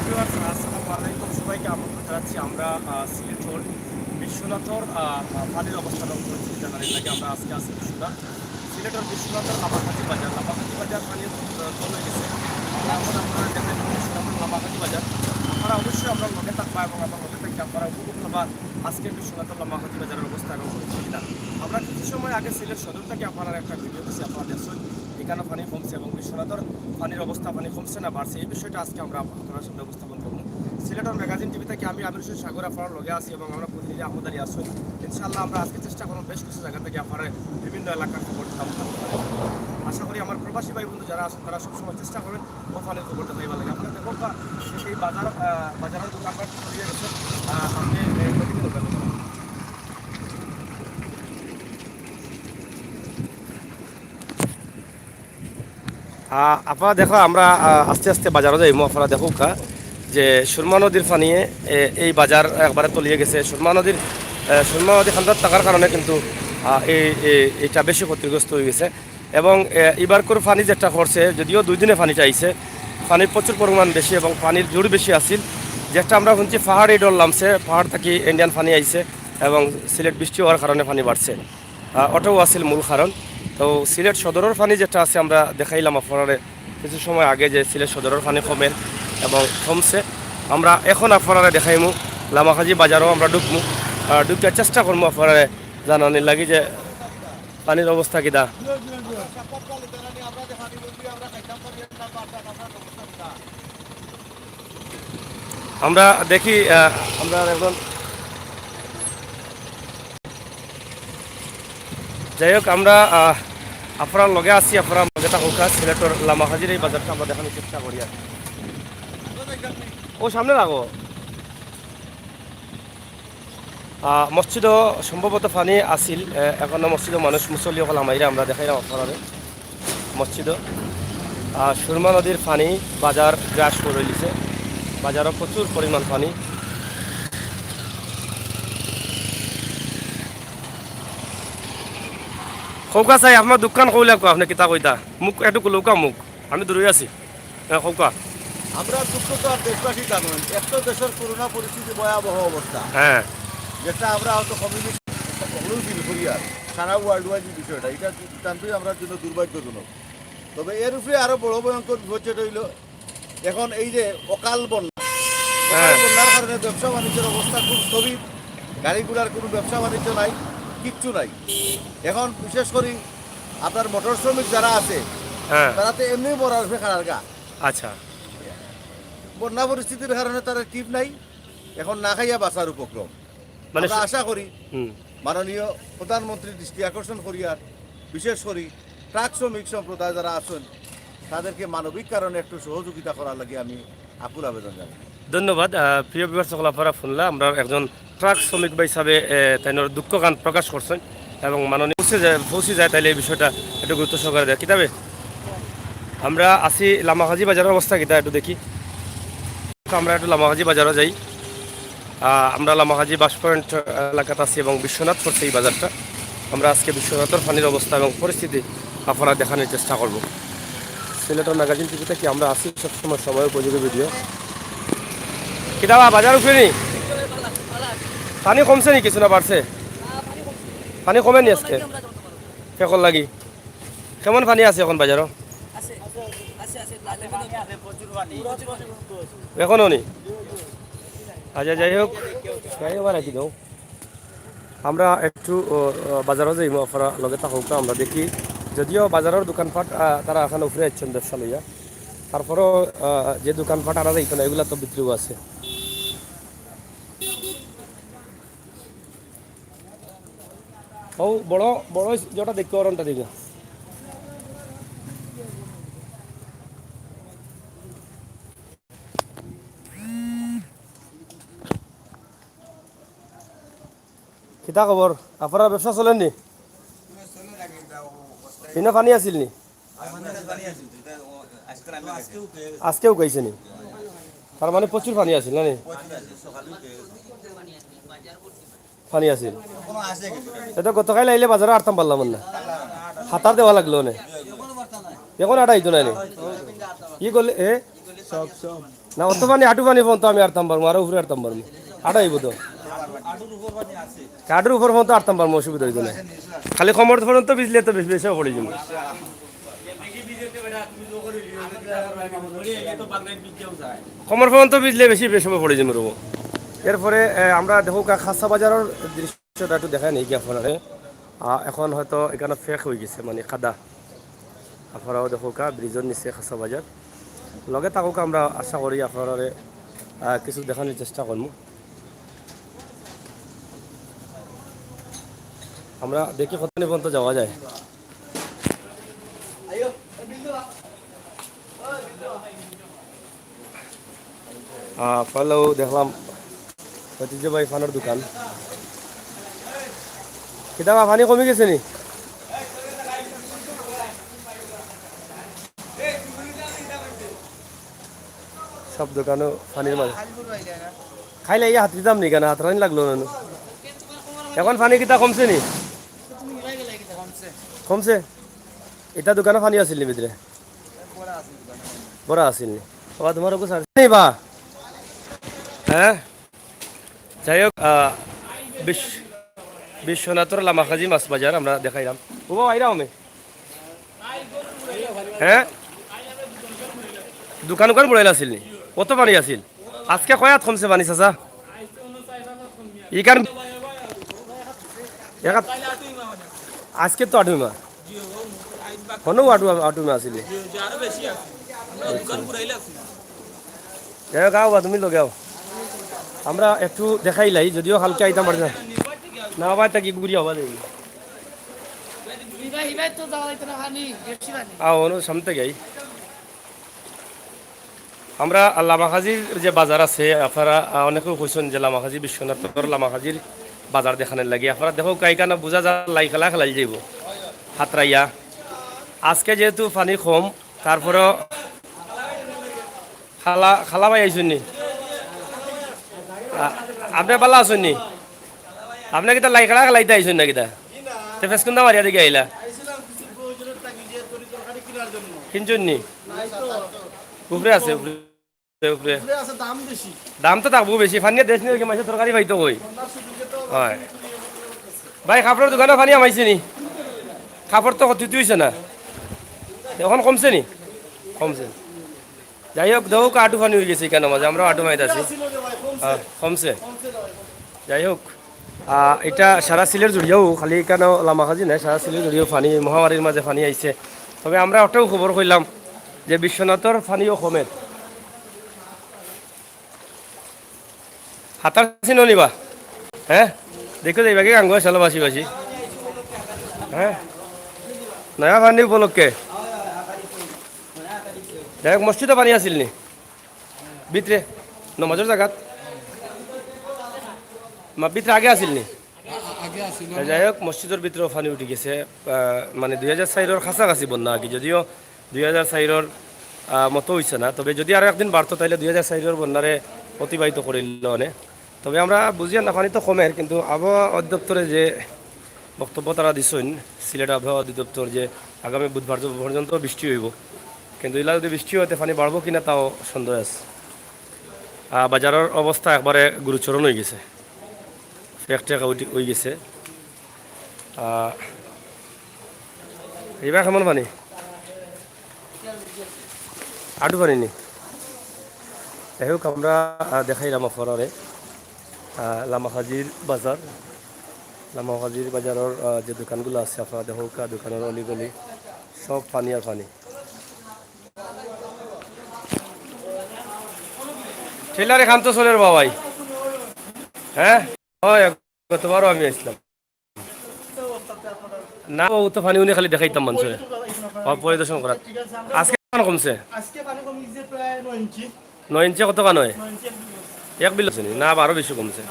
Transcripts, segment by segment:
Viewers, আসসালামু আলাইকুম। সবাইকে আমন্ত্রণ জানাচ্ছি। আমরা সিলেটের বিশ্বনাথর পানির অবস্থান এবং পরিস্থিতি জানার লাগে আমরা আজকে আছি সিলেটের বিশ্বনাথর লামাকাজি বাজার। লামাকাজি বাজার পানি চলে গেছে। আমরা এখন আপনারা দেখেন বিশ্বনাথর লামাকাজি বাজার। আপনারা অবশ্যই আমরা লগে থাকবা এবং আমার লগে থেকে আপনারা উপভোগ করবা আজকে বিশ্বনাথর লামাকাজি বাজারের অবস্থা এবং পরিস্থিতিটা। আমরা কিছু সময় আগে সিলেট সদর থেকে আপনারা একটা ভিডিও দিচ্ছি, আপনারা দেখছেন এখানে পানি কমছে এবং বিশ্বনাথর পানির অবস্থা পানি কমছে না বাড়ছে, এই বিষয়টা আজকে আমরা আপনার সামনে উপস্থাপন করবো। সিলেটের ম্যাগাজিন টিভি থেকে আমি আমির হোসেন সাগর আপনার লগে আছি এবং আমরা প্রতিনিধি আহমদারি আসি। ইনশাআল্লাহ আমরা আজকে চেষ্টা করবো বেশ কিছু জায়গা থেকে আপনারা বিভিন্ন এলাকার খবর আশা করি আমার প্রবাসী ভাই বন্ধু যারা আছেন তারা সবসময় চেষ্টা করেন ও পানির খবরটা পাইবা লাগে। আপনারা দেখো এই বাজারের দোকানপাট ছড়িয়ে গেছে। আপনি আপনারা দেখো আমরা আস্তে আস্তে বাজারে যাইমো। আপনারা দেখো যে সুরমা নদীর পানিয়ে এই বাজার একবারে তলিয়ে গেছে। সুরমা নদী খান্দার থাকার কারণে কিন্তু এইটা বেশি ক্ষতিগ্রস্ত হয়ে গেছে এবং এবারকার পানি যেটা করছে, যদিও 2 দিনে পানিটা আইছে, পানির প্রচুর পরিমাণ বেশি এবং পানির জোর বেশি আসিল। যেটা আমরা শুনছি পাহাড় এই ডর নামছে, পাহাড় থেকে ইন্ডিয়ান পানি আইছে এবং সিলেট বৃষ্টি হওয়ার কারণে পানি বাড়ছে। ওটাও আসিল মূল কারণ। তো সিলেট সদরের পানি যেটা আছে আমরা দেখাইলাম আপনারা কিছু সময় আগে যে সিলেট সদরের পানি কমে এবং কমছে। আমরা এখন আপনারা দেখাইমু লামাকাজি বাজারও আমরা ঢুকমু, ঢুকার চেষ্টা করবো আপনারা জানানির লাগি যে পানির অবস্থা কিনা। আমরা দেখি আমরা এখন যাই হোক আমরা আপনার লগে আছি, আপনার লগে থাকুক। সিলেটের লামাকাজির এই বাজারটা আমরা দেখানোর চেষ্টা করি। আর ও সামনে লাগো মসজিদও সম্ভবত পানি আসিল, এখনো মসজিদও মানুষ মুসল্লি হল আমাইরে আমরা দেখাইলাম আপনারা মসজিদও। সুরমা নদীর পানি বাজার গ্রাস করে লিছে, বাজারও প্রচুর পরিমাণ পানি। কৌকা চাই আপনার দোকান কইলে আপনি কিতা কইতা মুখ একটু কৌকা মুখ আমি দূরে আছি। হ্যাঁ কৌকা। আমরা দুঃখ তো আর দেশবাসী জানেন, এত দেশের করোনা পরিস্থিতি ভয়াবহ অবস্থা, হ্যাঁ যেটা আমরা হয়তো কমিউনিটি ফিল করি আর সারা ওয়ার্ল্ড ওয়াইড বিষয়টা, এটা নিতান্তই আমরা জন্য দুর্ভাগ্যজনক। তবে এর উপরে আরো বড় ভয়ঙ্কর বিপর্যয় হইল এখন এই যে অকাল বন্যা, বন্যার কারণে ব্যবসা বাণিজ্যের অবস্থা খুব স্থবির। গাড়ি ঘোড়ার কোনো ব্যবসা বাণিজ্য নাই, কিচ্ছু নাই। এখন বিশেষ করে আপনার মোটর শ্রমিক যারা আছে তারা তো এমনি মরার খারার গা। আচ্ছা, বন্যা পরিস্থিতির কারণে তারা টিপ নাই, এখন না খাইয়া বাঁচার উপক্রম। মানে আশা করি মাননীয় প্রধানমন্ত্রীর দৃষ্টি আকর্ষণ করি আর বিশেষ করি ট্রাক শ্রমিক সম্প্রদায় যারা আছেন তাদেরকে মানবিক কারণে একটু সহযোগিতা করার লাগে আমি আকুল আবেদন জানাই। ধন্যবাদ। প্রিয় বিভাগ সকল আপনারা শুনলা আমরা একজন ট্রাক শ্রমিক হিসাবে তাই দুঃখ গান প্রকাশ করছেন এবং মাননীয় পৌঁছে যায় তাইলে এই বিষয়টা একটু গুরুত্ব সহকারে দেয় কিতাবে। আমরা আসি লামাকাজি বাজারের অবস্থা কিতা একটু দেখি। আমরা একটু লামাকাজি বাজারও যাই। আমরা লামাকাজি বাস পয়েন্ট এলাকাতে আছি এবং বিশ্বনাথ করছে এই বাজারটা। আমরা আজকে বিশ্বনাথের পানির অবস্থা এবং পরিস্থিতি আপনারা দেখানোর চেষ্টা করব। সিলেটের ম্যাগাজিন টিভিতে কি আমরা আসি সবসময় সময় উপযোগী ভিডিও। কিতাবা বাজার উঠেনি, পানি কমছে নি কিছু না বাড়ছে? পানি কমেনি আজকে ফেকর লাগি। কেমন পানি আছে এখন বাজারও? এখনো নি? আচ্ছা যাই হোক, রাখি দাও। আমরা একটু বাজারও যাই আপনারা লগে থাকুক। আমরা দেখি যদিও বাজারের দোকানপাট তারা এখানে উফরে যাচ্ছেন ব্যবসা লইয়া, তারপরেও যে দোকানপাট আনা যাইতো না এগুলা তো বিক্রিও আছে। ও বড় বড় যেটা দেখতে পারেনটা দেখি। কিতা খবর? আপনার ব্যবসা চলেননি? কিনা পানি আছিল নি? আজকেও গাইছে নি? তার মানে প্রচুর পানি আছিল না? পানি আছিল এটা গতকাল আইলে বাজারে আরতাম পারলাম না, হাতার দেওয়া লাগলো না। এখন আটা আইতো না কি করলে না অত পানি আটু পানি ফোন তো আমি আরতাম পারবো আরো উপরে আরতাম পারবো আটা আইব তো আটুর উপর ফোন তো আরতাম পারবো অসুবিধা হইতো না খালি কমর পর্যন্ত ভিজলে তো বেশি বেশি পড়ে যাবো কমর পর্যন্ত ভিজলে বেশি বেশি পড়ে যাবো রবো এরপরে আমরা দেখো খাসা বাজারের দৃশ্যটা একটু দেখাই নেই কি আপনারে এখন হয়তো এখানে ফেক হয়ে গেছে মানে কাদা আপনারাও দেখো ব্রিজের নিচে খাসা বাজার লগে থাকুক আমরা আশা করি আপনারা কিছু দেখানোর চেষ্টা করবো আমরা দেখি কত পর্যন্ত যাওয়া যায় ফলেও দেখলাম ঐতিহ্যবাহী ফানের দোকান কিতাবা পানি কমে গেছে নি সব দোকানও পানির মাঝে খাইলে এই হাত দিতাম নি কেন হাত রানি লাগলো না এখন পানি কিতা কমছে নি কমছে এটা দোকানে পানি আছিল নি ভিতরে বড় আছিল নি বাবা তোমার বা হ্যাঁ যাই হোক বিশ্বনাথর লামাখাজি মাছ বাজার আমরা দেখাইলাম ও আইরাম আমি হ্যাঁ দোকান দোকান বড়াইল আছিল নি কত পানি আছিল আজকে কয়াত কমছে পানি চাচা ইকান আজকে তো আটুমা কোনো আটুমা আছিল যাই হোক আও বা তুমি লগে আও আমরা একটু দেখাইলাই যদিও হালকা আইতাম পারি না না ভাই তা কি গুড়ি হবা দেই অনু সামনে গাই আমরা লামাখাজির যে বাজার আছে আপনারা অনেকেও কইছেন যে লামাখাজি বিশ্বনাথর লামাখাজির বাজার দেখানোর লাগে আপনারা দেখো কাইকানা বোঝা যা লাই খেলা খেলাই যাইব হাতরাইয়া আজকে যেহেতু পানি কম তারপরেও খালা খালা ভাই আইসুন নি আপনি ভালো আছেন নি আপনি কিতা লাই খেলা খেলাইতে আইসুন না কিতা তে ফেসকুন্দা মারিয়া দিকে আইলা কিনছুন নি উপরে আছে উপরে দাম তো থাকবো বেশি ফানিয়া দেশ নিয়ে মাসে তরকারি পাইতো কই হয় ভাই কাপড়ের দোকানে ফানি আমাইছে নি কাপড় তো ক্ষতি হয়েছে না এখন কমছে নি কমছে যাই হোক দেখো আটু ফানি হয়ে গেছে কেন মাঝে আমরা আটু মাইতে আছি কমছে যাই হোক এটা সারা সিলের জড়িয়েও খালি কেন লামাখাজি নাই সারা সিলের জড়িয়েও ফানি মহামারীর মাঝে ফানি আইছে তবে আমরা ওটাও খবর করলাম যে বিশ্বনাথর ফানিও কমে হাতার চিনো নিবা হ্যাঁ দেখো যাইবা কি গাঙ্গুয়া চালো বাসি বাসি হ্যাঁ নয়া ফানি উপলক্ষে যাই হোক মসজিদে পানি আছিল নি ভিতরে নমাজের জায়গাত ভিতরে আগে আছিল নি যাই হোক মসজিদের ভিতরেও পানি উঠে গেছে মানে 2004 কাছাকাছি বন্যা আগে যদিও 2004 মতো হয়েছে না তবে যদি আরো একদিন বাড়তো তাহলে 2004 বন্যারে অতিবাহিত করিল অনেক তবে আমরা বুঝিয়া না পানি তো কমের কিন্তু আবহাওয়া অধিদপ্তরে যে বক্তব্য তারা দিচ্ছেন সিলেট আবহাওয়া অধিদপ্তর যে আগামী বুধবার পর্যন্ত বৃষ্টি হইব কিন্তু এলা যদি বৃষ্টি হতে পানি বাড়বো কিনা তাও সন্দেহ আছে বাজারের অবস্থা একবারে গুরুচরণ হয়ে গেছে একটা হয়ে গেছে এইবার কেমন পানি আটু পানি নি যাই হোক আমরা দেখাইলাম আপনারে লামাখাজির বাজার লামাখাজির বাজারের যে দোকানগুলো আছে আপনারা দেখুক দোকানের অলিগলি সব পানি আর পানি ঠেলারে খান তো চলে বাবাই হ্যাঁ হয় গতবারও আমি আসলাম না ও তো পানি উনি খালি দেখাইতাম মানুষের পরিদর্শন করার আজকে কমছে 9 ইঞ্চি কত কান হয় 1 বিল আছে না আরো বেশি কমছে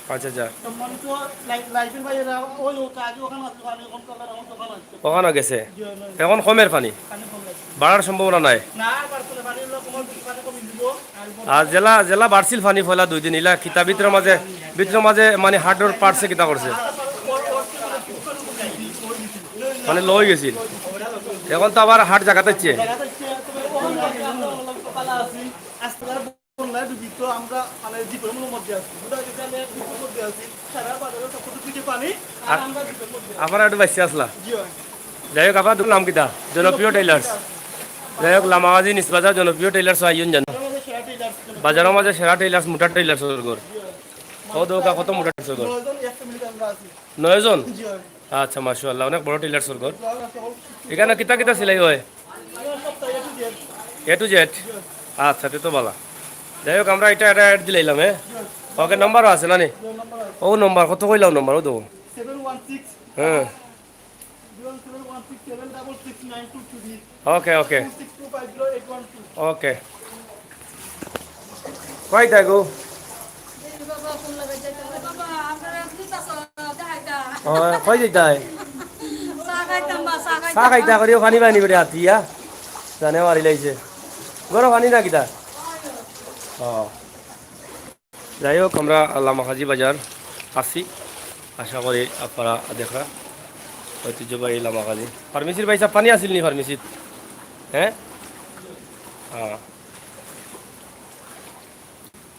5000 ওখানে গেছে এখন কমের পানি বাড়ার সম্ভাবনা নাই আর জেলা জেলা বাড়ছিল পানি ফলা 2 দিন ইলা কিতা ভিতরের মাঝে মানে হার্ডর পারছে কিতা করছে মানে লই গেছিল এখন তো আবার হাট জায়গাতে বন্যায় ডুবিত আমরা মানে দ্বীপের মধ্যে আছি দ্বীপের মধ্যে আছি সারা বাজারে সবকিছু পানি আর আমরা দ্বীপের মধ্যে আপনারা একটু বাঁচিয়ে আসলা জি হয় যাই হোক আপনার নাম কিতা জনপ্রিয় টেইলার্স যাই হোক লামাগাজি নিসবাজার জনপ্রিয় টেইলার্স আইন জানো আমাদের সেরা টেইলার্স বাজারের মাঝে সেরা টেইলার্স মোটা টেইলার্স ঘর ও দৌকা কত মোটা টেইলার্স ঘর 9 জন এক ফ্যামিলিতে আমরা আছি 9 জন জি হয় আচ্ছা মাশাআল্লাহ অনেক বড় টেইলার্স ঘর এখানে কিতা কিতা সেলাই হয় এ টু জেড আচ্ছা তে তো ভালো যাই হোক আমরা এটা এটা অ্যাড দিলাম হ্যাঁ ওকে নাম্বারও আছে না নি ও নম্বর কত কইলাম নম্বর ও দেবো 716 হ্যাঁ 0716766922 ওকে ওকে 6250 ওকে কয় থাকো কই যেতে হয় চা খাইতা করিও পানি পানি বেড়ে হাতিয়া জানে মারি লাইছে গরো পানি না কিতা ও যাই হোক আমরা লামাখাজি বাজার আসি আশা করি আপনারা দেখা ঐতিহ্যবাহী লামাখাজি ফার্মেসির পয়সা পানি আসিল নি ফার্মেসিত হ্যাঁ হ্যাঁ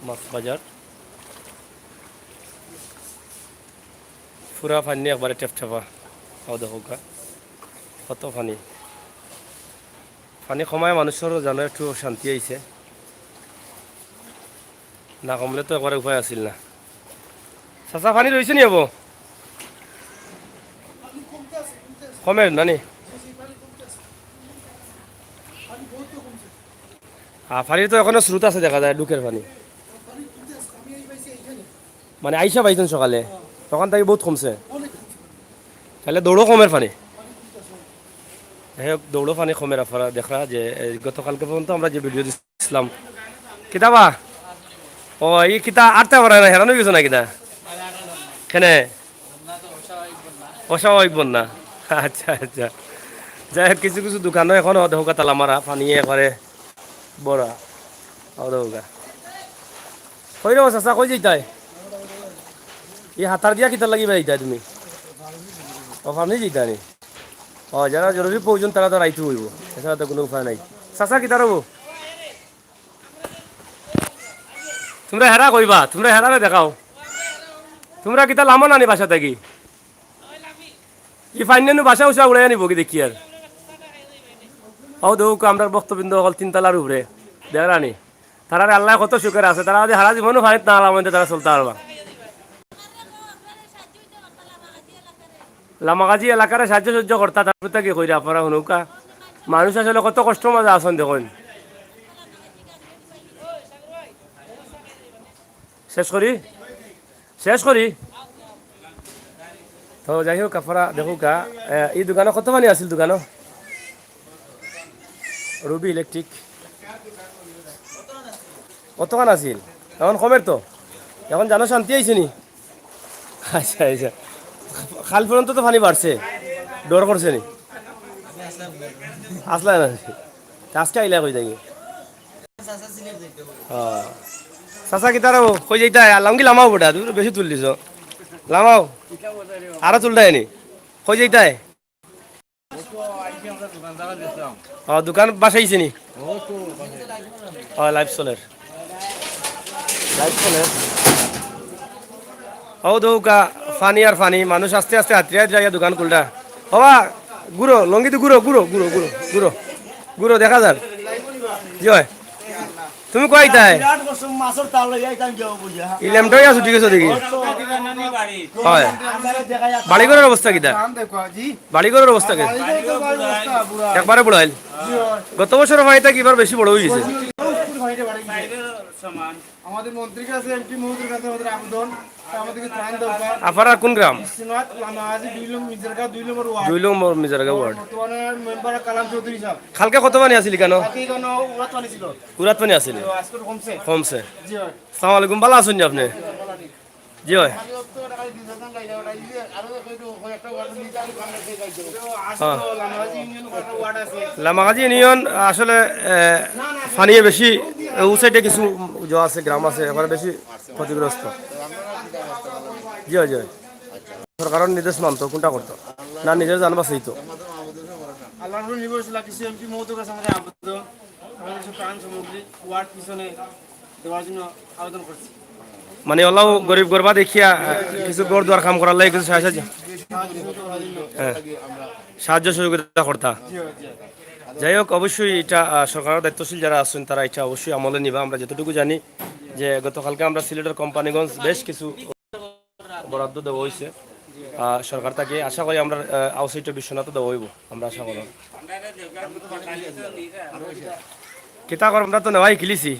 মাছ বাজার পুরা পানি একবারে টেপটেপা ও দেখো কত পানি পানি কমায় মানুষের জানো একটু শান্তি আইছে না কমলে তো একবারে উপায় আছিল না চাচা পানি রয়েছে নি হব কমে নানি পানির তো এখনো স্রোত আছে দেখা যায় ডুকের পানি মানে আইসা পাইছেন সকালে তখন তাকে বহুত কমছে তাহলে দৌড়ো কমের পানি যাই হোক দৌড়ো পানি কমের আপনারা দেখা যে গতকালকে পর্যন্ত আমরা যে ভিডিও দিচ্ছিলাম কিতাবা ও এই কিতা আটটা পারে না হেরানো গেছে না কিতা কেনে অস্বাভাবিক বন্যা আচ্ছা আচ্ছা যাই হোক কিছু কিছু দোকানও এখন অধৌকা তালা মারা পানি একবারে বড়া অধৌকা কই রে চাচা কই যাইতাই এই হাতার দিয়া কিতার লাগি যাইতাই তুমি ও ফার্মে যাইতা নি ও যারা জরুরি প্রয়োজন তারা তো রাইতে হইব এছাড়া তো কোনো উপায় নাই চাচা কিতার হবো তোমরা হেরা কইবা তোমরা হেরারে দেখাও তোমরা কিতা লামো নানি বাসা থাকি ই ফাইনানু বাসা উসা উড়াই আনিব কি দেখি আর ও দৌক আমরা বক্তবৃন্দ অকল তিনতলার উপরে দেখানি তারা আল্লাহ কত সুখের আছে তারা যদি হারা জীবনও ফানিত না আলাম তারা চলতে পারবা লামাগাজি এলাকার সাহায্য সহ্য কর্তা তারপর কি কইরা আপনারা শুনুকা মানুষ আসলে কত কষ্ট মাঝে আসন দেখুন শেষ করি তো যাই হোক আপনারা দেখুকা এই দোকানে কত পানি আছিল দোকানও রুবি ইলেকট্রিক কতক্ষণ আছিল এখন কমের তো এখন জানো শান্তি আইছে নি আচ্ছা আচ্ছা খাল পর্যন্ত তো পানি বাড়ছে ডর করছে নি আসলা না আজকে আইলা কই থাকি চাচা কিতার কই যাইতা আলাম কি লামাও বটা তুই বেশি তুল দিছ লামাও আরো তুলটাই নি কই যাইতাই দোকান বাসাইছে নি লাইভ চলে ও দৌকা ফানি আর ফানি মানুষ আস্তে আস্তে হাতরিয়া যাইয়া দোকান খুলটা হবা গুঁড়ো লঙ্গিতে গুঁড়ো গুঁড়ো গুঁড়ো গুঁড়ো গুঁড়ো গুঁড়ো দেখা যার কি হয় তুমি কই তাই মাছের তাল যাইতাম যাও বুঝা ইলেমটাই আছো ঠিক আছে দেখি হয় বাড়িঘরের অবস্থা কিটা বাড়িঘরের অবস্থা কে একবারে বড়াইল গত বছর হয়তো কিবার বেশি বড় হয়ে গেছে আমাদের মন্ত্রীর কাছে এমপি মহোদয়ের কাছে আমাদের আবেদন আমাদেরকে ত্রাণ দরকার আপনারা কোন গ্রাম সিনাত লামাগাজি 2 নম্বর ওয়ার্ড 2 নম্বর মিজারগা ওয়ার্ড বর্তমানে মেম্বার কালাম চৌধুরী সাহেব কালকে কত পানি আছিল কেন বাকি কোন উড়াত পানি ছিল উড়াত পানি আছিল আজকে কমছে কমছে জি হয় আসসালামু আলাইকুম ভালো আছেন নি আপনি জি হয় লামাগাজি ইউনিয়ন আসলে পানিয়ে বেশি ও সাইডে কিছু যা আছে গ্রাম আছে এবার বেশি ক্ষতিগ্রস্ত জি হয় জি হয় সরকারের নির্দেশ মানতো কোনটা করতো না নিজের জানবা সেই তো আল্লাহর নির্ভরশীল কিছু এমপি মহোদয়ের কাছে আমাদের আবেদন ত্রাণ সামগ্রী ওয়ার্ড পিছনে দেওয়ার জন্য আবেদন করছি। মানে ওলাও গরিব গরবা দেখিয়া কিছু গড় দুয়ার কাম করার লাগে কিছু সাহায্য হ্যাঁ সাহায্য সহযোগিতা করতা। যাই হোক অবশ্যই এটা সরকারের দায়িত্বশীল যারা আছেন তারা এটা অবশ্যই আমলে নিবা। আমরা যতটুকু জানি যে গতকালকে আমরা সিলেটের কোম্পানিগঞ্জ বেশ কিছু বরাদ্দ দেওয়া হয়েছে সরকার থেকে। আশা করি আমরা আউসাইট বিশ্বনাথ দেওয়া হইব আমরা আশা করি। কিতা কর আমরা তো নেওয়াই কিলিছি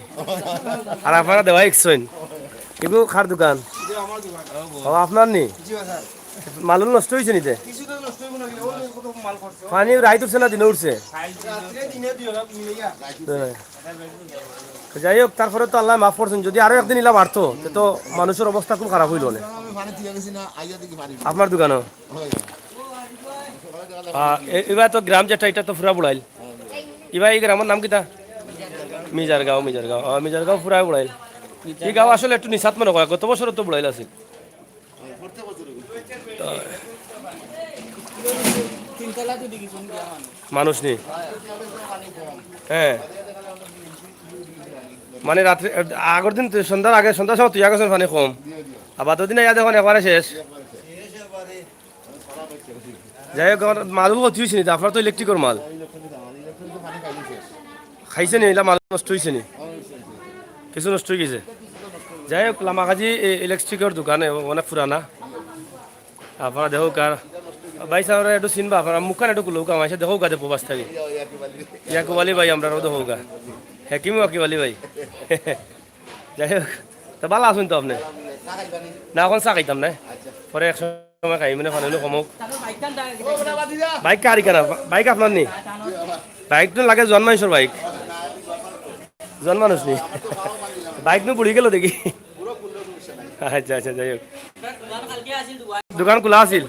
আর আপনারা দেওয়াই ইকছেন এগু খার দোকান ও আপনার নি মালুল নষ্ট হয়েছে নিতে পানি রাইত উঠছে না দিনে উঠছে যাই হোক তারপরে তো আল্লাহ মাফ করছেন। যদি আরো একদিন ইলা বাড়তো তো মানুষের অবস্থা খুব খারাপ হইল আপনার দোকানও এবার তো গ্রাম যেটা এটা তো ফুরা বুড়াইল এবার এই গ্রামের নাম কিতা মিজারগাঁও মিজারগাঁও ফুরা বুড়াইল এই গাঁও আসলে একটু নিশাত মনে করা গত বছর তো বুড়াইল আছে মানুষ নেই হ্যাঁ মানে রাত্রে আগের দিন সন্ধ্যার আগে সন্ধ্যার সময় তুই আগেছেন পানি কম আবার দুদিন ইয়া দেখুন একবারে শেষ। যাই হোক মালও ক্ষতি হয়েছে নি আপনার তো ইলেকট্রিকের মাল খাইছে নি এলা মাল নষ্ট হয়েছে নি কিছু নষ্ট হয়ে গেছে। যাই হোক লামাকাজি ইলেকট্রিকের দোকানে অনেক পুরানা আপনারা দেখো কার ভাই সাহেব একটু চিনবা আপনারা মুখখান একটু লৌকা মাইছে দেখো গা দেখো বাস থাকি ইয়াকুবালি ভাই আমরা দেখো গা হেকিম ওয়াকিবালি ভাই যাই হোক তা ভালো আছেন তো আপনি না এখন চা খাইতাম না পরে এক সময় খাই মানে ফানি কমক বাইক কারি কেনা বাইক আপনার নি বাইক তো লাগে জন মানুষের বাইক জন মানুষ নি বাইক নো বুড়ি গেল দেখি আচ্ছা আচ্ছা যাই হোক দোকান খোলা আছিল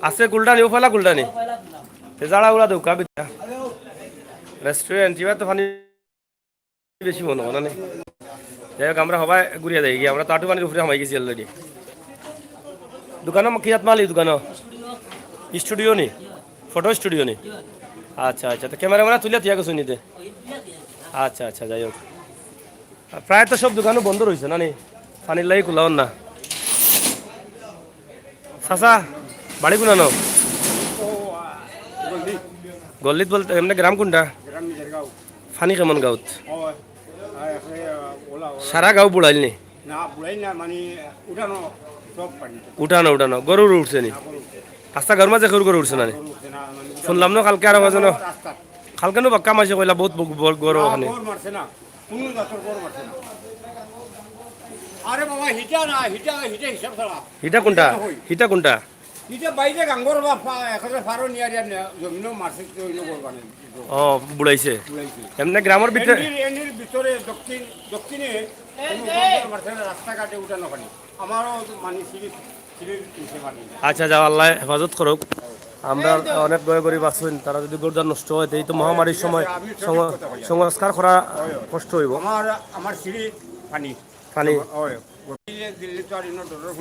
আছে কুলটানি ও ফেলা কুলটানি জাড়া উড়া দৌকা বিদ্যা রেস্টুরেন্ট এবার তো পানি বেশি মনে হয় না। যাই হোক আমরা সবাই ঘুরিয়ে যাই গিয়ে আমরা তাটু পানির উপরে হামাই গেছি অলরেডি। দোকানো কিয়াত মালি দোকানো স্টুডিও নি ফটো স্টুডিও নি আচ্ছা আচ্ছা তো ক্যামেরা ম্যামেরা তুলে থিয়া গেছো নিতে আচ্ছা আচ্ছা যাই হোক প্রায় তো সব দোকানও বন্ধ রয়েছে না নি পানির লাগি খোলাও না। চাচা বাড়ি কোনানো গল্লিত বলতে এমনি গ্রাম কোনটা ফানি কেমন গাঁত সারা গাঁও বুড়াইল নি উঠানো উঠানো গরুর উঠছে নি রাস্তা ঘর মাঝে গরু উঠছে না শুনলাম না কালকে আর কালকে নো বাক্কা মাসে কইলা বহুত গরু ওখানে আরে বাবা হিটা না হিটা হিটা হিসাব ছাড়া হিটা কোনটা হিটা কোনটা হিটা বাইরে গাঙ্গর বাপা এখানে ফারো নিয়া জমিনো মারছে কইলো করবানে ও বুড়াইছে এমনি গ্রামের ভিতরে এনির ভিতরে দক্ষিণে মারছে রাস্তাঘাটে উঠানো পানি আমারও মানে সিঁড়ি নিচে পানি। আচ্ছা যাও আল্লাহ হেফাজত করুক। আমরা অনেক গরিব আছেন তারা যদি গরুদার নষ্ট হয় এই তো মহামারীর সময় সংস্কার করা কষ্ট হইব। আমার সিঁড়ি পানি পানি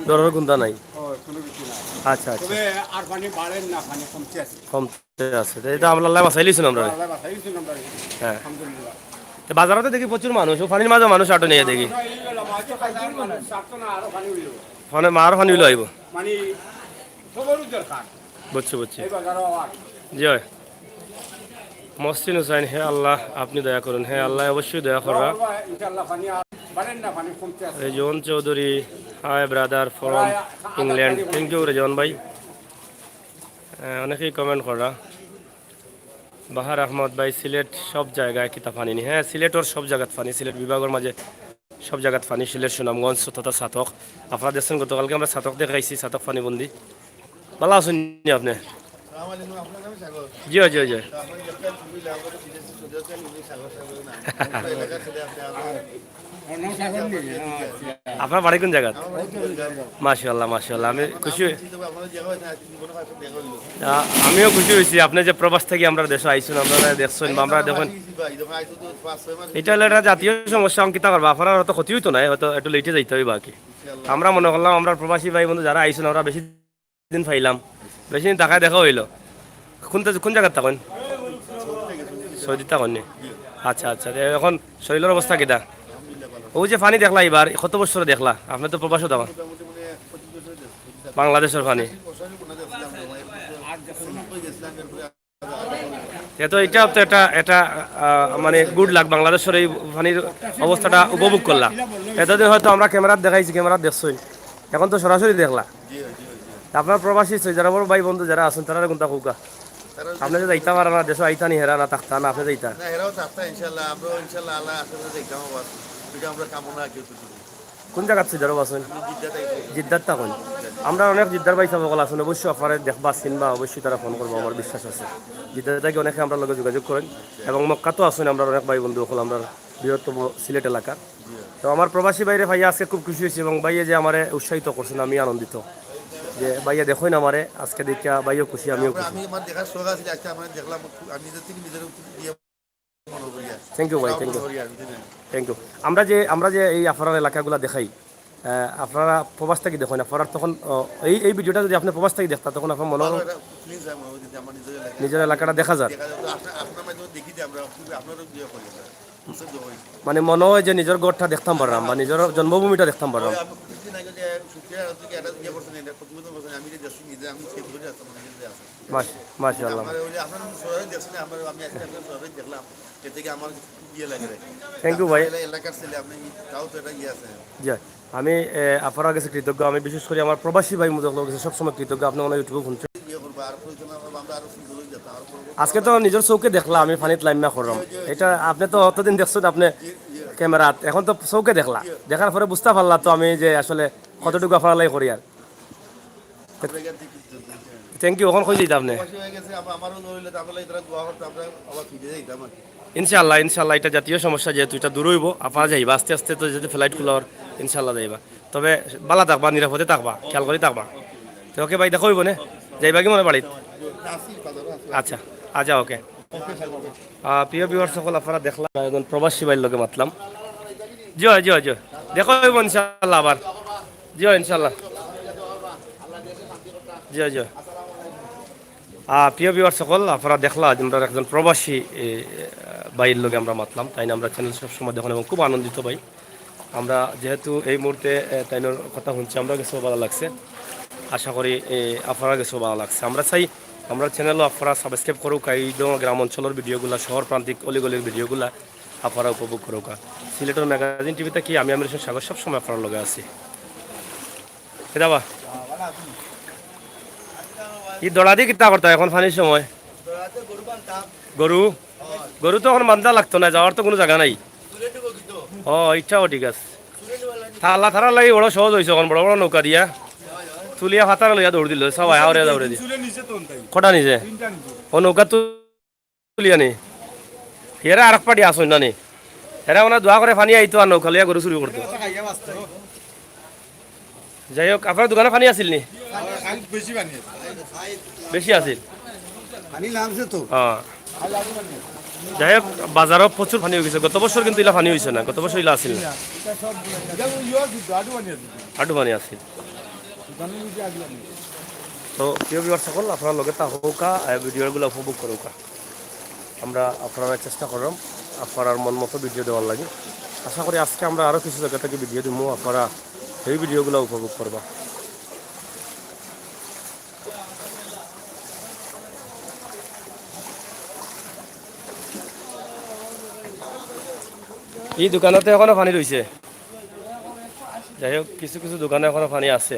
ডরের গুন্দা নাই আচ্ছা আচ্ছা আর পানি বাড়েন না পানি কমতে আছে কমতে আছে এটা আমরা আল্লাহ বাঁচাই লিছেন আমরা হ্যাঁ বাজারতে দেখি প্রচুর মানুষ পানির মাঝে মানুষ আটো নিয়ে দেখি ফোনে মার পানি হইলো আইব বুঝছি বুঝছি জয় মহসিন হুসাইন হে আল্লাহ আপনি দয়া করুন হে আল্লাহ অবশ্যই দয়া করবা। Rezon Chowdhury hi brother from England thank you Rezon ভাই অনেকেই কমেন্ট করা। বাহার আহমদ ভাই সিলেট সব জায়গায় কিতা ফানি নি হ্যাঁ সিলেটর সব জায়গাত ফানি সিলেট বিভাগের মাঝে সব জায়গাত ফানি সিলেট সুনামগঞ্জ তথা সাতক আপনারা দেখছেন গতকালকে আমরা সাতক দেখাইছি সাতক ফানি বন্দি ভালো আছেন আপনি জি জি জি আপনার বাড়ি কোন জায়গা মাশাআল্লাহ মাশাআল্লাহ আমি খুশি আমিও খুশি হয়েছি আপনি যে প্রবাস থেকে আমরা দেশে আইসুন আপনারা দেখছেন আমরা দেখুন এটা হলো একটা জাতীয় সমস্যা অঙ্কিতা করবো আপনার হয়তো ক্ষতি হইতো না হয়তো একটু লেটে যাইতে হবে বাকি আমরা মনে করলাম আমরা প্রবাসী ভাই বন্ধু যারা আইসুন আমরা বেশি দিন পাইলাম বেশি দিন টাকায় দেখা হইলো কোন জায়গার থাকেন সৌদি থাকেন নি আচ্ছা আচ্ছা এখন শরীরের অবস্থা কিটা? ওই যে পানি দেখলা এবার কত বছর দেখলা? আপনি তো প্রবাসও দেওয়া মোটামুটি মানে 25 বছর দেখছি। বাংলাদেশের পানি। বছরই কোনা দেখছিলাম গেছিলাম এরপরে তো এটা তো এটা এটা মানে গুড লাক বাংলাদেশের এই পানির অবস্থাটা উপভোগ করলাম। এতদিন হয়তো আমরা ক্যামেরাত দেখাইছি, ক্যামেরাত দেখছই, এখন তো সরাসরি দেখলা। জি জি জি। আপনার প্রবাসী যারা বড় ভাই বন্ধু যারা আছেন তারা কোনটা কৌকা তারা- আপনি যে যাইতা পারা না দেশ আইতা নি হেরা না থাকতা না আপনি যাইতা না এরাও থাকতা ইনশাল্লাহ, আমরাও ইনশাল্লাহ আল্লাহ আশীর্বাদে দেখতাম আবার। এটা আমরা কামনা কি করতে কোন জায়গাত যারা আছেন? জিদ্দার থাকুন। আমরা অনেক জিদ্দার ভাই সকল আছেন, অবশ্যই আপনারা দেখবা চিনবা, অবশ্যই তারা ফোন করবো, আমার বিশ্বাস আছে। জিদ্দার থেকে অনেকে আমরা লগে যোগাযোগ করেন এবং মক্কাতো আছেন আমরা অনেক ভাই বন্ধু সকল আমরা বৃহত্তম সিলেট এলাকা। তো আমার প্রবাসী বাইরে ভাইয়া আজকে খুব খুশি হয়েছে এবং ভাইয়া যে আমারে উৎসাহিত করছেন, আমি আনন্দিত যে ভাইয়া দেখুন আমারে আজকে দেখিয়া ভাইও খুশি আমিও খুশি। আমি আমার দেখার শখ আছে, আজকে আমরা দেখলাম, আমি নিজের থেকে নিজের দিয়ে মনে করি আর। থ্যাংক ইউ ভাই, থ্যাংক ইউ, করি আর, বুঝলেন? Thank you. আমরা যে এই আপনার এলাকাগুলো দেখাই, আপনারা প্রবাস থেকে দেখুন, আপনারা তখন এই ভিডিওটা যদি আপনি প্রবাস থেকে দেখতা তখন আপনার মনে ভালো একটা feelings হয় মনে হয় যে আমার নিজের এলাকায় নিজের এলাকাটা দেখা যায়, দেখা যাবে। আপনার মাধ্যমে দেখি যে আমরা খুবই আপনারও বিয়ে করি আমরা। বুঝছেন তো ভাই? মানে মনে হয় যে নিজের ঘরটা দেখতাম পারলাম বা নিজের জন্মভূমিটা দেখতাম পারলাম। আমি কিছুদিন আগে যে শুক্রিয়া থেকে একটা বিয়ে করছেন, এটা প্রতিবেদন করছেন, আমি যে দেখছি নিজে, আমি সেই ধরে আসতাম নিজে আছে। মাশাআল্লাহ। আমার ওই যে আপনার শহরে দেখছেন, আমি আজকে আপনার শহরে দেখলাম, এ থেকে আমার খুব ইয়ে লাগে রে। থ্যাংক ইউ ভাই। এলাকার ছেলে আপনি, তাও তো এটা ইয়ে আছে। জি, আমি আপনার কাছে কৃতজ্ঞ। আমি বিশেষ করে আমার প্রবাসী ভাই মুদক কাছে সবসময় কৃতজ্ঞ। আপনি ওনার ইউটিউবে শুনছেন, ইয়ে করবো আর পরিচালনা করবো, আমরা আরো সুন্দর হয়ে যেতাম আরো করবো। আজকে তো নিজের চৌকে দেখলাম আমি পানিত লাইমা করলাম, এটা আপনি তো অতদিন দেখছেন আপনি ক্যামেরাত, এখন তো চৌকে দেখলা, দেখার পরে বুঝতে পারলা তো আমি যে আসলে কতটুকু আপনার লাই করি আর। আমরা এখান থেকে কিছু বলছি। Thank you. এখন কই যেতাম আপনি? বয়স হয়ে গেছে, আমারও ধরলে তারপরে এরা দোয়া করতে আমরা আবার ফিরে যাইতাম আর কি। ইনশাল্লাহ ইনশাল্লাহ, এটা জাতীয় সমস্যা যেহেতু এটা দূর হইব, আপনারা যাইবা আস্তে আস্তে, তো যদি ফ্লাইট খোলার ইনশাল্লাহ যাইবা, তবে বালা থাকবা, নিরাপদে থাকবা, খেয়াল করে থাকবা। তো ওকে ভাই, দেখা হইব না? যাইবা কি মনে বাড়িত? আসি বাজারও আসি। আচ্ছা আচ্ছা, ওকে। প্রিয় ভিউয়ার সকল, আপনারা দেখলাম একজন প্রবাসী ভাইয়ের লগে মাতলাম। জি হয় জি হয় জি হয়, দেখা হইব ইনশাল্লাহ আবার। জি হয় ইনশাল্লাহ। জি হয় জি হয়। প্রিয় ভিউয়ার সকল, আপনারা দেখলা আমরা একজন প্রবাসী ভাইয়ের লগে আমরা মাতলাম, তাই না আমরা চ্যানেল সবসময় দেখুন এবং খুব আনন্দিত ভাই। আমরা যেহেতু এই মুহূর্তে তাইনোর কথা শুনছি, আমরা গেছেও ভালো লাগছে, আশা করি আপনারা গেছেও ভালো লাগছে। আমরা চাই আমরা চ্যানেলও আপনারা সাবস্ক্রাইব করুক, এই গ্রাম অঞ্চলের ভিডিওগুলো, শহর প্রান্তিক অলিগলির ভিডিওগুলো আপনারা উপভোগ করুক। সিলেটের ম্যাগাজিন টিভিতে কি আমি আমির হোসেন সাগর সবসময় আপনার লগে আছি। দাবা ই দৌড়া দিয়ে কিতা করতে এখন ফানির সময়? গরু গরু তো এখন বান্ধা লাগতো না, যাওয়ার তো কোনো জায়গা নাই। ও ইচ্ছাও ঠিক আছে, থালা থারা লাগি বড় সহজ হয়েছে, এখন বড় বড় নৌকা দিয়া তুলিয়া ফাতারা লইয়া দৌড় দিল সবাই, আওরে দৌড়ে দিয়ে কটা নিজে ও নৌকা তুলিয়া নি হেরা আর এক পাটি আসুন না নি, হেরা ওনা দোয়া করে ফানি আইতো আর নৌকা লইয়া গরু চুরি করতো। যাই হোক, আপনার দোকানে পানি আসিল নি? বেশি আসিল। যাই হোক, বাজারও প্রচুর পানি হয়ে গেছে। গত বছর কিন্তু ইলা পানি হয়েছে না, গত বছর ইলা আসিল না, আটু পানি আসিল। তো প্রিয় ভিউয়ার সকল, আপনার লগে তা হোকা ভিডিওগুলো উপভোগ করুকা। আমরা আপনারা চেষ্টা করলাম আপনার মন মতো ভিডিও দেওয়ার লাগে। আশা করি আজকে আমরা আরও কিছু জায়গা থেকে ভিডিও দিব, আপনারা এই ভিডিওগুলো উপভোগ করবা। এই দোকানতে এখনো পানি রয়েছে। যাই হোক, কিছু কিছু দোকানে এখনো পানি আছে।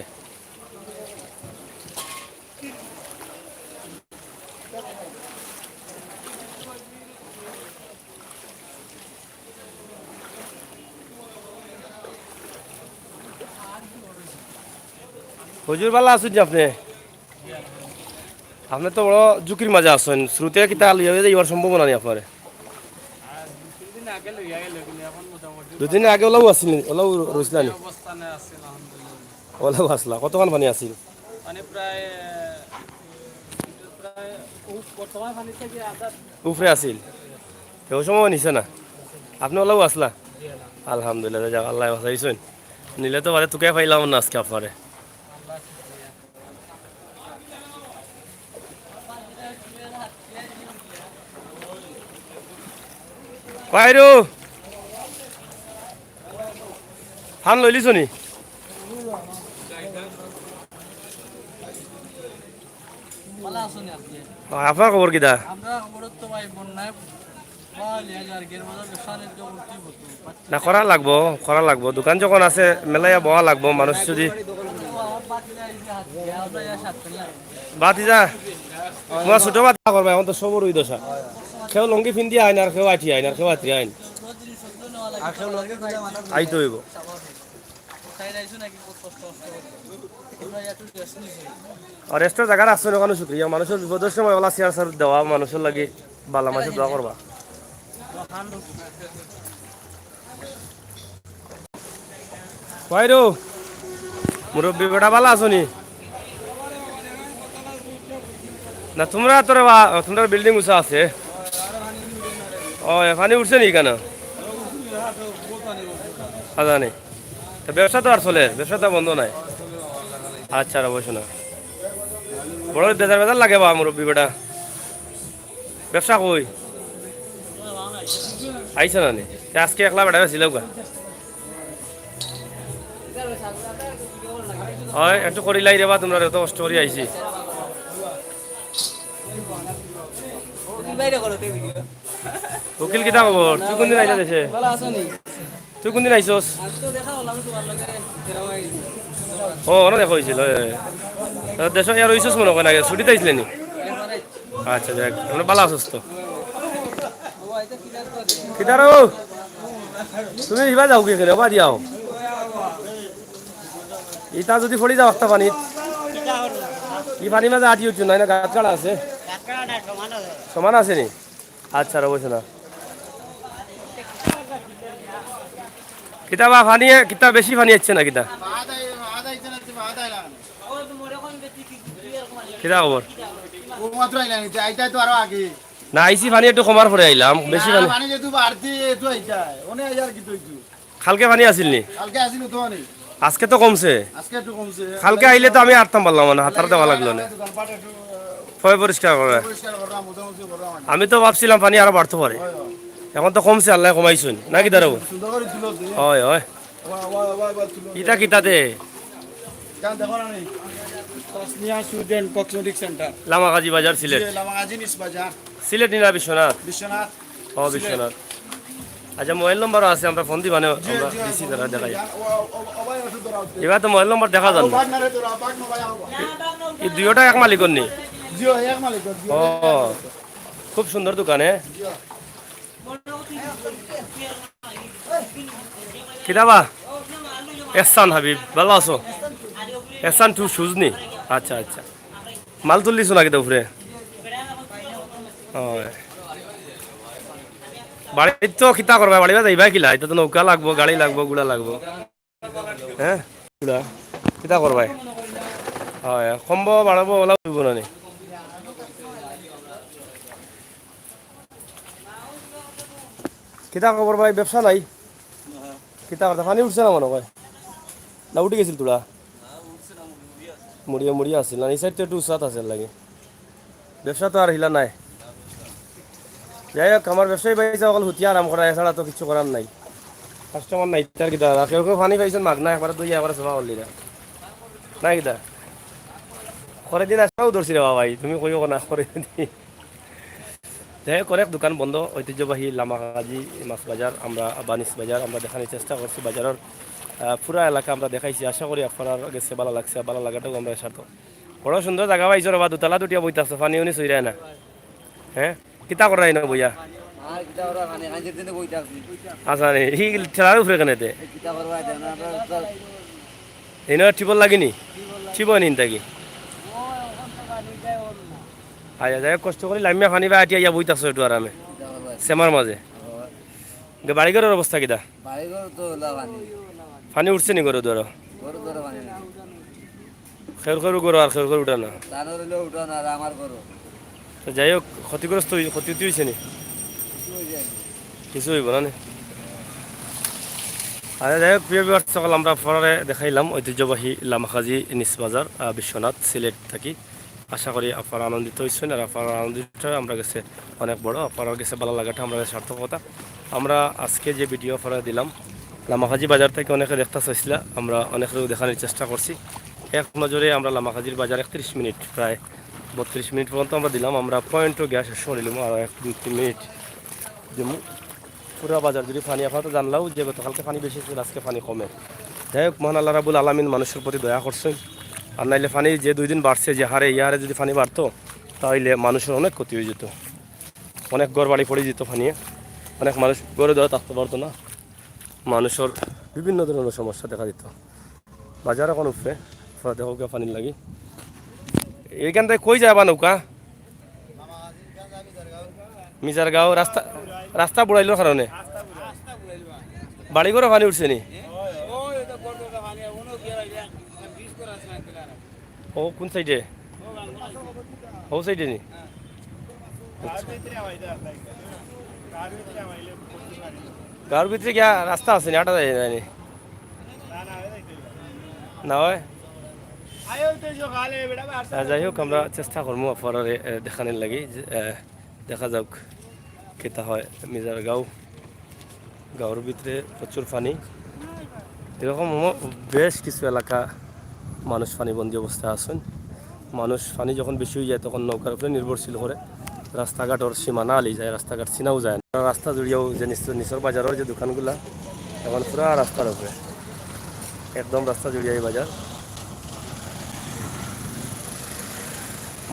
হুজুর বালা আছেন যে আপনি? আপনি তো বড় ঝুঁকির মাঝে আছেন, শ্রুতে কিতা লইয়া যাইবার সম্ভাবনা নেই আপনার? দুদিন আগে ওলাও আসছিল, ওলাও রয়েছিল নি? ওলাও আসলা, কতক্ষণ পানি আসিল? উপরে আসিল, ওই সময় নিছে না? আপনি ওলাও আসলা? আলহামদুলিল্লাহ, যাক আল্লাহ বাঁচাইছেন। নিলে তো বারে তোকে পাইলাম না আজকে আপনারে। বাইরো ফান লইলিছ নি ভালো আছেন আপনি? আপনার খবর কিতা আমরা খবরত তো ভাই বন্যায় আর গের বাজার ব্যবসানের যে উঠতি হতো না করা লাগবো দোকান যখন আছে মেলাইয়া বহা লাগবো মানুষ যদি আমার বাকি নাই যে হাত আমরা ইয়া সাত পেলা বাতি যা তোমার ছোট বাত করবা এখন তো সবর ওই দশা কেউ লঙ্গি ফিন্দি আইন আর কেউ আঠি আইন আর কেউ আত্রি আইন আইতে হইব তাই রাইছো নাকি কষ্ট কষ্ট আমরা একটু টেস্ট নিছি আর এক্সট্রা জায়গা রাখছো ওখানে শুক্রিয়া মানুষের বিপদের সময় ওলা চেয়ার সার দেওয়া মানুষের লাগে বালা মাসে দোয়া করবা বাইরো মুরব্বী বেটা ভালো আছো নি না তোমরা তোর তোমরা বিল্ডিং উঁচা আছে ও এখানে উঠছে নি কেন জানি ব্যবসা তো আর চলে ব্যবসা তো বন্ধ নাই আচ্ছা অবশ্য না বড় বেজার বেজার লাগে বা মুরব্বী বেটা ব্যবসা কই আইসা না নি আজকে একলা বেটা ছিল গা হয় একটু করিলাই রে বা তোমরা এত কষ্ট করে আইছি বাইরে করো তে উকিল কিতা খবর তুই কোনদিন আইলা দেশে ভালো আছো নি তুই কোনদিন আইছস আজ তো দেখা হলাম তোমার লাগে তেরামাই ও অন দেখা হয়েছিল দেশ ইয়ার হইছস মনে হয় না ছুটিতে আইসলে নি আচ্ছা দেখ আমরা ভালো আছস তো ও আইতা কিদার করে কিতারো তুমি হিবা যাও কি করে বা দিয়াও ইটা যদি ফড়ি যাও একটা পানিত ই পানি মাঝে আটি উঠছো নাই না গাছ কাটা আছে সমান আছে নি আচ্ছা রবছে না কিতা বা পানি কিতা বেশি পানি হচ্ছে না কিতা কিতা খবর না আইসি পানি একটু কমার পরে আইলাম বেশি পানি খালকে পানি আসিল নি আজকে তো কমছে কালকে আইলে তো আমি আটতাম পারলাম না হাতার দেওয়া লাগলো না ফয় পরিষ্কার করে আমি তো ভাবছিলাম পানি আরো বাড়তে পারে এখন তো কমছে আল্লাহ কমাইছুন না কি দাঁড়াবো হয় হয় ইটা কিতাতে তাসনিয়া স্টুডেন্ট কসমেটিক সেন্টার লামাগাজি বাজার সিলেট লামাগাজিনিস বাজার সিলেট নিলা বিশ্বনাথ বিশ্বনাথ ও বিশ্বনাথ আচ্ছা মোবাইল নম্বর আছে আমরা ফোন দিই মানে আমরা দিছি দেখা যায় এবার তো মোবাইল নম্বর দেখা যান এই দুইটা এক মালিকর নি ও খুব সুন্দর দোকানে কিতাবা এহসান হাবিব ভালো আছো এহসান টু শুজ নি আচ্ছা আচ্ছা মাল তুললিছো নাকি তো উপরে বাড়ির তো কিতা করবা বাড়িবা যাইবা কিলা এটা তো নৌকা লাগবো গাড়ি লাগবো গুড়া লাগবো হ্যাঁ গুড়া কিতা করবাই হয় কমব বাড়াবো ওলা দিব না কিতা খবর ভাই ব্যবসা নাই কিতা কথা পানি উঠছে না মনে হয় না উঠে গেছিল তোরা মুড়িয়া মুড়িয়া আছিল না এই সাইড তো একটু উৎসাহ আছে লাগে ব্যবসা তো আর হিলা নাই যাই হোক আমার ব্যবসায়ী পাইছে অকল হুতিয়া আরাম করা এছাড়া তো কিছু করার নাই কাস্টমার নাই তার কিতা কেউ কেউ পানি পাইছেন মাগনা একবার দুই একবার সভা করলি না নাই কিতা করে দিন আসাও ধরছি রে ভাই তুমি কইও না করে দি যাই হোক অনেক দোকান বন্ধ ঐতিহ্যবাহী লামাগাজি মাছ বাজার আমরা বানিস বাজার আমরা দেখানোর চেষ্টা করছি বাজারের পুরা এলাকা আমরা দেখাইছি আশা করি আপনার গেছে ভালো লাগছে ভালো লাগাটাও আমরা সার্থ বড় সুন্দর জায়গা পাইছো বা দুতলা দুটিয়া বইতে আছে পানি উনি চইরায় না হ্যাঁ কিতা করাই না বইয়া আচ্ছা রে হি ঠেলার উপরে কেনেতে এনে টিপল লাগিনি টিপ নিন তাকি আচ্ছা যাই কষ্ট করে লামিয়া পানি বা আটিয়া বইতে আছো একটু আরামে সেমার মাঝে বাড়িঘরের অবস্থা কিতা পানি উঠছে নি গরু ধরো খের খেরু গরু আর খের খের উঠা না তো যাই হোক ক্ষতিগ্রস্ত ক্ষতি হয়েছে নি কিছু হইব না আচ্ছা যাই হোক প্রিয় সকল আমরা পরে দেখাইলাম ঐতিহ্যবাহী লামাখাজি নিস বাজার বিশ্বনাথ সিলেট থাকি আশা করি আপনারা আনন্দিত হয়েছেন আর আপনারা আনন্দিত আমরা গেছে অনেক বড় আপনারা গেছে ভালো লাগাটা আমরা সার্থকতা আমরা আজকে যে ভিডিও আপনারা দিলাম লামাখাজি বাজার থেকে অনেকে দেখতে চাইছিল, আমরা অনেকেও দেখানোর চেষ্টা করছি। এক নজরে আমরা লামাখাজির বাজার 31 মিনিট প্রায় 32 মিনিট পর্যন্ত আমরা দিলাম। আমরা পয়েন্টও গ্যাস শেষ করে নিলাম, আর 1-2-3 মিনিট দিলাম। পুরা বাজার যদি পানি আপনারা তো জানলাও যে গতকালকে পানি বেশি ছিল, আজকে পানি কমে। যাই হোক, মহান আল্লাহ রাবুল আলামিন মানুষের প্রতি দয়া করছেন। আর নাইলে পানি যে 2 দিন বাড়ছে যে হারে, ইয়ারে যদি পানি বাড়তো তাহলে মানুষের অনেক ক্ষতি হয়ে যেত, অনেক ঘর বাড়ি পড়ে যেত পানিয়ে, অনেক মানুষ গড়ে ধরে থাকতে পারতো না, মানুষের বিভিন্ন ধরনের সমস্যা দেখা দিত। বাজার এখন উঠবে দেখো পানির লাগি। এইখান থেকে কই যাবা নৌকা? মিজারগাঁও রাস্তা রাস্তা বুড়াইলোর কারণে বাড়ি করে পানি উঠছে নি? ও কোন সাইডে? ও সাইডে নি? গাঁর ভিতরে গিয়া রাস্তা আছে নি? আটা যায় যায়নি না হয়? যাই হোক, আমরা চেষ্টা করবো আপনারা দেখানোর লাগি, দেখা যাক কেতা হয়। মিজার গাঁওর ভিতরে প্রচুর পানি, এরকম বেশ কিছু এলাকা মানুষ পানিবন্দী অবস্থায় আছেন। মানুষ পানি যখন বেশি হয়ে যায় তখন নৌকার উপরে নির্ভরশীল করে, রাস্তাঘাটর সীমানা আলি যায়, রাস্তাঘাট চিনাও যায় না। রাস্তা জুড়িয়েও যে নিচর বাজারের যে দোকানগুলা এখন পুরা রাস্তার উপরে, একদম রাস্তা জুড়িয়ে বাজার।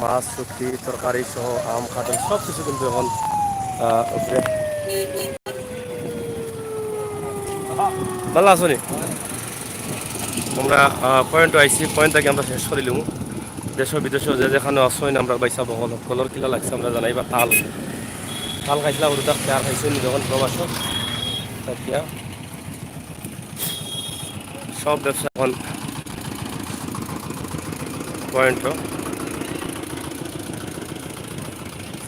মাছ, শুটকি, তরকারি সহ আম, কাঁঠাল সব কিছু কিন্তু এখন উপরে। ভালো আছো নি? আমরা পয়েন্ট আইসি, পয়েন্ট থেকে আমরা শেষ করিলাম। দেশ বিদেশ যে যেখানে আসেন আমরা বাইসা বহল কলর কিলা লাগছে আমরা জানাইবা। তাল তাল খাইছিলাম, ওটা পেয়ার খাইছেন যখন প্রবাস তাকিয়া সব ব্যবসা এখন পয়েন্ট।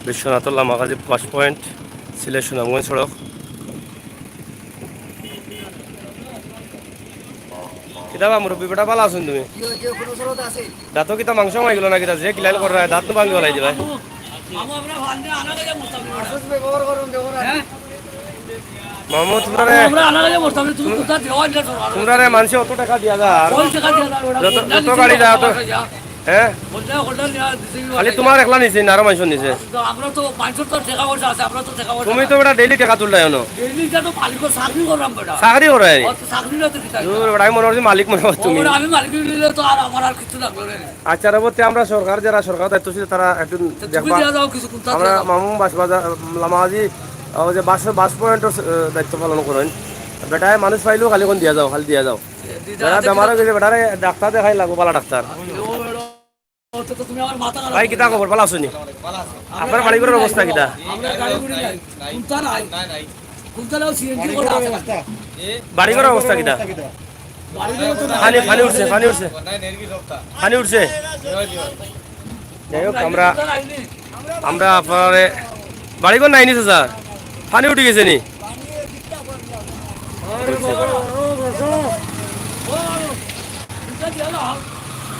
বিশ্বনাথ লামাকাজি 5 পয়েন্ট, সিলেট সুনামগঞ্জ সড়ক। কিতাবা মুরব্বী বেটা ভালো আছেন তুমি? দাঁতও কিতা মাংস মাইগল না কিতা যে কিলাইল করে দাঁত তো ভাঙি বলাই দিবা। মামু তোমরা মানুষ অত টাকা দিয়া যা, যত গাড়ি যা তো হ্যাঁ খালি তোমার একলা নিছে না আরো মানুষ নিছে? তুমি তো বেটা ডেইলি টাকা তুললাই এনো চাকরি করে আমি মনে করছি মালিক মনে করছি তুমি। আচ্ছা রবতে আমরা সরকার যারা সরকার দায়িত্বশীল তারা একটু দেখবা। আমরা মামু বাসবাজার লামাজি যে বাস পয়েন্টের দায়িত্ব পালন করেন, বেটায় মানুষ পাইলেও খালি কোন দিয়া যাও, খালি দিয়া যাও। যারা বেমার হয়ে গেছে বেটারে ডাক্তার দেখাই লাগবো, পালা ডাক্তার। ভাই কিতা খবর, ভালো আছো নি? আপনার বাড়ি ঘরের অবস্থা কিতা? বাড়ি ঘরের অবস্থা কিতা? পানি পানি উঠছে, পানি উঠছে, পানি উঠছে। যাই হোক, আমরা আপনার বাড়ি ঘর নাই নিছে স্যার, পানি উঠে গেছে নি?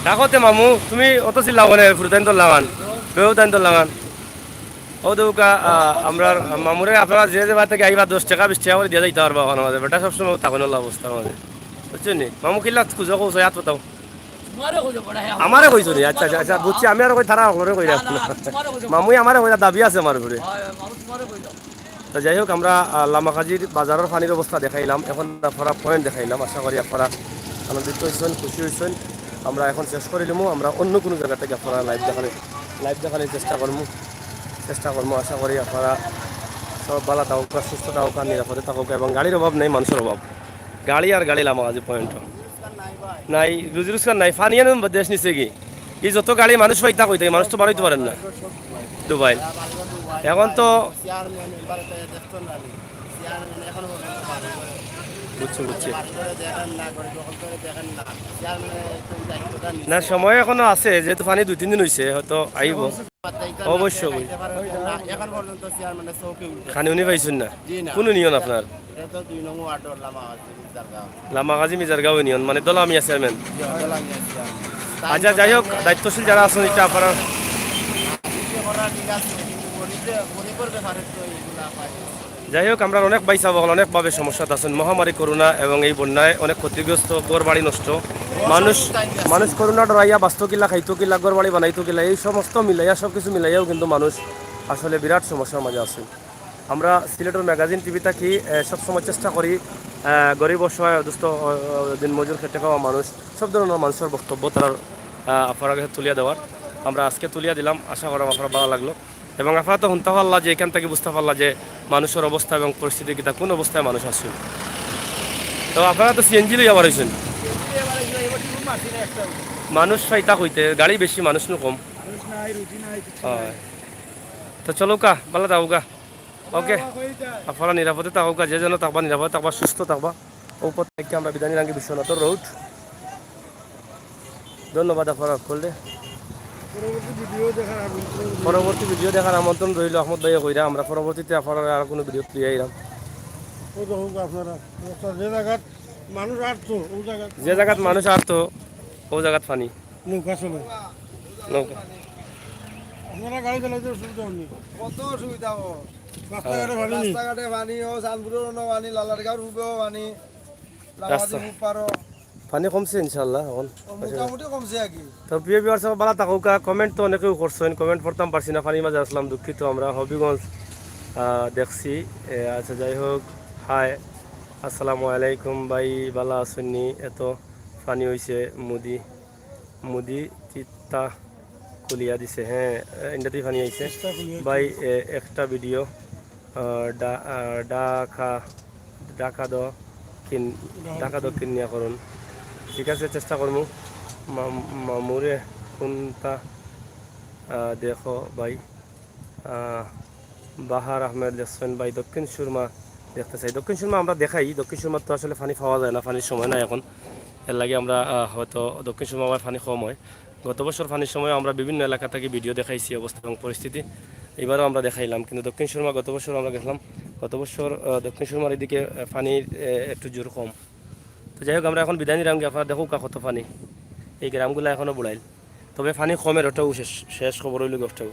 রাখতে মামু তুমি অত চিল্লা মানে ফুরতাইন তো লাগান বেউতাইন তো লাগান ও দৌকা। আমরা মামুরে আপনারা যে যে বাড়ি থেকে আইবা 10 টাকা 20 টাকা করে দিয়ে যাইতে পারবা ওখানে মাঝে, বেটা সবসময় থাকুন অবস্থার মাঝে, বুঝছেন নি? মামু কিল্লা খুঁজো কৌছো ইয়াত बताओ আমারে কইছো নি? আচ্ছা আচ্ছা বুঝছি, আমি আর কই থারা করে কই রাখছি মামুই আমারে কইরা দাবি আছে আমার উপরে। তো যাই হোক, আমরা লামাকাজির বাজারের পানির অবস্থা দেখাইলাম, এখন আপনারা পয়েন্ট দেখাইলাম। আশা করি আপনারা আনন্দিত হয়েছেন, খুশি হয়েছেন। আমরা এখন শেষ করে নিলাম, আমরা অন্য কোনো জায়গা থেকে আপনারা লাইভ দেখানোর চেষ্টা করবো। আশা করি আপনারা সব ভালো থাকুক, সুস্থ থাকুক, নিরাপদে থাকুক, এবং গাড়ির অভাব নেই, মানুষের অভাব। গাড়ি আর গাড়ি লামাকাজি পয়েন্ট নাই, রুজি রোজগার নাই। ফানিয়ে দেশ নিচে কি এই যত গাড়ি মানুষ পাইতা কই থাকে, মানুষ তো বাড়াইতে পারেন না দুবাই। এখন তো বুঝছি না, সময় এখনো আছে, যেহেতু পানি 2-3 দিন হয়েছে, হয়তো আইব অবশ্যই। খানি উনি পাইছেন না? কোন ইউনিয়ন আপনার? লামাকাজি মিজারগাঁও ইউনিয়ন, মানে দলামিয়া চেয়ারম্যান। আচ্ছা যাই হোক, দায়িত্বশীল যারা আছেন এটা আপনারা যাই হোক আমরা অনেক বাইসা বল অনেকভাবে সমস্যাতে আছেন মহামারী করোনা এবং এই বন্যায় অনেক ক্ষতিগ্রস্ত ঘর বাড়ি নষ্ট মানুষ মানুষ করোনা ডরাইয়া বাস্তু কিলা খাইতো কিলা ঘর বাড়ি বানাইতো কিলা এই সমস্ত মিলাইয়া সব কিছু মিলাইয়াও কিন্তু মানুষ আসলে বিরাট সমস্যার মাঝে আছে আমরা সিলেটের ম্যাগাজিন টিভি থাকি সবসময় চেষ্টা করি গরিব অসহায় দুস্থ দিন মজুর খেটে খাওয়া মানুষ সব ধরনের মানুষের বক্তব্য তার আপনার কাছে তুলিয়া দেওয়ার আমরা আজকে তুলিয়া দিলাম আশা করা আপনার ভালো লাগলো এবং আপনারা তো শুনতে পারলা যে এখান থেকে বুঝতে পারলা যে মানুষের অবস্থা এবং পরিস্থিতি কিতা কোন অবস্থায় মানুষ আসছে তো আপনারা তো সিএনজি লইয়া বাড়াইছেন মানুষ ফাইতা হইতে গাড়ি বেশি মানুষ নো কম হয় তো চলো কা ভালো থাকো গা ওকে আপনারা নিরাপদে থাকো গা যে যেন থাকবা নিরাপদে থাকবা সুস্থ থাকবা উপর থেকে আমরা বিধানী রাঙ্গি বিশ্বনাথর রোড ধন্যবাদ আপনারা করলে পরবর্তী ভিডিও দেখার আমন্ত্রণ রইল আহমদ ভাইয়া কইরা আমরা পরবর্তীতে আপনারা আর কোনো ভিডিও প্রিয় আইলাম আপনারা যে জায়গাত মানুষ আসতো ওই জায়গাত যে জায়গাত মানুষ আসতো ও জায়গাত পানি নৌকা চলে নৌকা আপনারা গাড়ি চালাইতে অসুবিধা হয়নি কত অসুবিধা ও রাস্তাঘাটে ভালো নেই রাস্তাঘাটে পানি ও চাঁদপুরেরও পানি লালারগাঁও রূপেও পানি লামাদি পারো পানি কমছে ইনশাল্লাহ এখন মোটামুটি কমছে আর কি তো প্রিয় বিহার সব বালা থাকুকা কমেন্ট তো অনেকেও করছেন কমেন্ট পড়তাম পারছি না পানির মাঝে আসলাম দুঃখিত আমরা হবিগঞ্জ দেখছি আচ্ছা যাই হোক হাই আসসালামু আলাইকুম ভাই বালা আসুননি এত পানি হয়েছে মুদি মুদি চিত্তা কুলিয়া দিছে হ্যাঁ ইন্ডাতেই পানি আইছে ভাই একটা ভিডিও ডাকা ডাকা দ ডাকা দক্ষিণ নিয়া করুন ঠিক আছে চেষ্টা করবো মামুরে কোনটা দেখো ভাই বাহার আহমেদ দেখছেন ভাই দক্ষিণ সুরমা দেখতে চাই দক্ষিণ সুরমা আমরা দেখাই দক্ষিণ সুরমার তো আসলে পানি পাওয়া যায় না পানির সময় নাই এখন এর লাগে আমরা হয়তো দক্ষিণ সুরমা আবার পানি কম হয় গত বছর পানির সময় আমরা বিভিন্ন এলাকা থেকে ভিডিও দেখাইছি অবস্থা এবং পরিস্থিতি এবারও আমরা দেখাইলাম কিন্তু দক্ষিণ সুরমা গত বছর আমরা গেছিলাম গত বছর দক্ষিণ সুরমার এদিকে পানির একটু জোর কম তো যাই হোক আমরা এখন বিদায় নিলাম আপনারা দেখুক কত পানি এই গ্রামগুলো এখনও বুড়াইল তবে পানি কমের ওটাও শেষ খবর হইল গফটাও